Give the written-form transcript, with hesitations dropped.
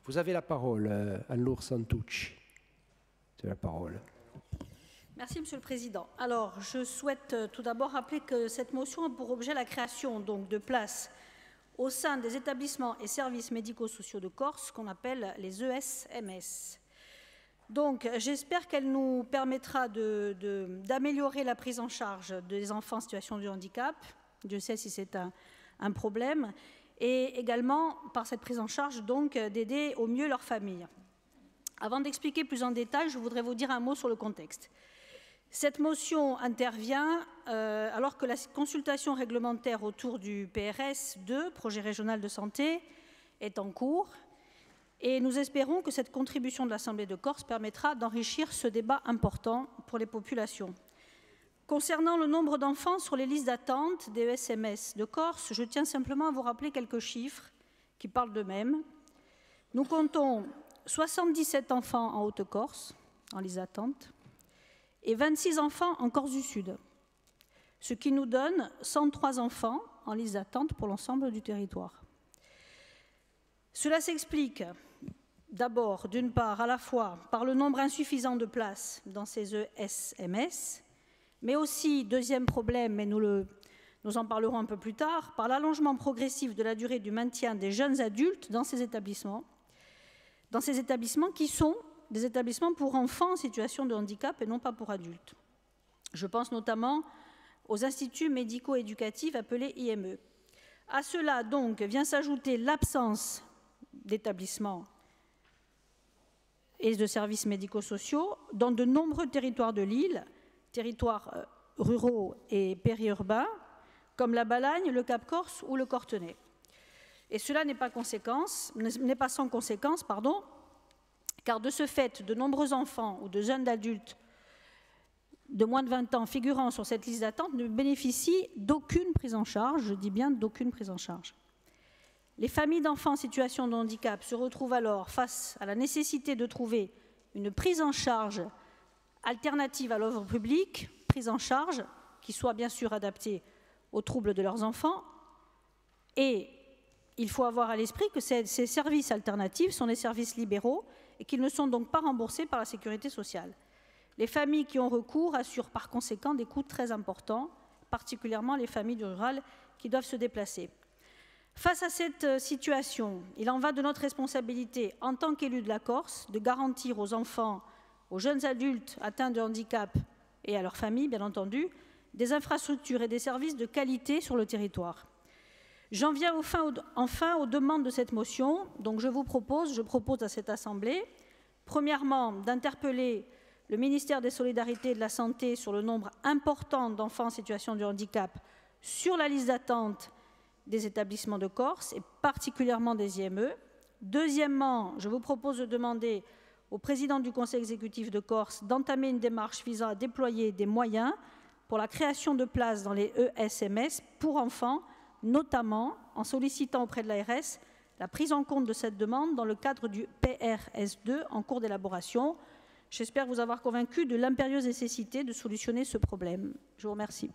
Vous avez la parole, Anne-Laure Santucci. C'est la parole. Merci, Monsieur le Président. Alors, je souhaite tout d'abord rappeler que cette motion a pour objet la création donc, de places au sein des établissements et services médico-sociaux de Corse, qu'on appelle les ESMS. Donc, j'espère qu'elle nous permettra d'améliorer la prise en charge des enfants en situation de handicap. Dieu sait si c'est un problème. Et également, par cette prise en charge, donc, d'aider au mieux leurs familles. Avant d'expliquer plus en détail, je voudrais vous dire un mot sur le contexte. Cette motion intervient alors que la consultation réglementaire autour du PRS 2, Projet régional de santé, est en cours. Et nous espérons que cette contribution de l'Assemblée de Corse permettra d'enrichir ce débat important pour les populations. Concernant le nombre d'enfants sur les listes d'attente des ESMS de Corse, je tiens simplement à vous rappeler quelques chiffres qui parlent d'eux-mêmes. Nous comptons 77 enfants en Haute-Corse, en liste d'attente, et 26 enfants en Corse du Sud, ce qui nous donne 103 enfants en liste d'attente pour l'ensemble du territoire. Cela s'explique d'abord, d'une part, à la fois par le nombre insuffisant de places dans ces ESMS, mais aussi, deuxième problème, et nous en parlerons un peu plus tard, par l'allongement progressif de la durée du maintien des jeunes adultes dans ces établissements qui sont des établissements pour enfants en situation de handicap et non pas pour adultes. Je pense notamment aux instituts médico-éducatifs appelés IME. À cela, donc, vient s'ajouter l'absence d'établissements et de services médico-sociaux dans de nombreux territoires de l'île, territoires ruraux et périurbains, comme la Balagne, le Cap-Corse ou le Cortenay. Et cela n'est pas sans conséquence, car de ce fait, de nombreux enfants ou de jeunes adultes de moins de 20 ans figurant sur cette liste d'attente ne bénéficient d'aucune prise en charge, je dis bien d'aucune prise en charge. Les familles d'enfants en situation de handicap se retrouvent alors face à la nécessité de trouver une prise en charge alternative à l'offre publique, prise en charge qui soit bien sûr adaptée aux troubles de leurs enfants. Et il faut avoir à l'esprit que ces services alternatifs sont des services libéraux et qu'ils ne sont donc pas remboursés par la sécurité sociale. Les familles qui ont recours assurent par conséquent des coûts très importants, particulièrement les familles du rural qui doivent se déplacer. Face à cette situation, il en va de notre responsabilité en tant qu'élus de la Corse de garantir aux enfants, aux jeunes adultes atteints de handicap et à leurs familles, bien entendu, des infrastructures et des services de qualité sur le territoire. J'en viens enfin aux demandes de cette motion. Donc je propose à cette Assemblée, premièrement, d'interpeller le ministère des Solidarités et de la Santé sur le nombre important d'enfants en situation de handicap sur la liste d'attente des établissements de Corse et particulièrement des IME. Deuxièmement, je vous propose de demander au président du Conseil exécutif de Corse d'entamer une démarche visant à déployer des moyens pour la création de places dans les ESMS pour enfants, notamment en sollicitant auprès de l'ARS la prise en compte de cette demande dans le cadre du PRS2 en cours d'élaboration. J'espère vous avoir convaincu de l'impérieuse nécessité de solutionner ce problème. Je vous remercie.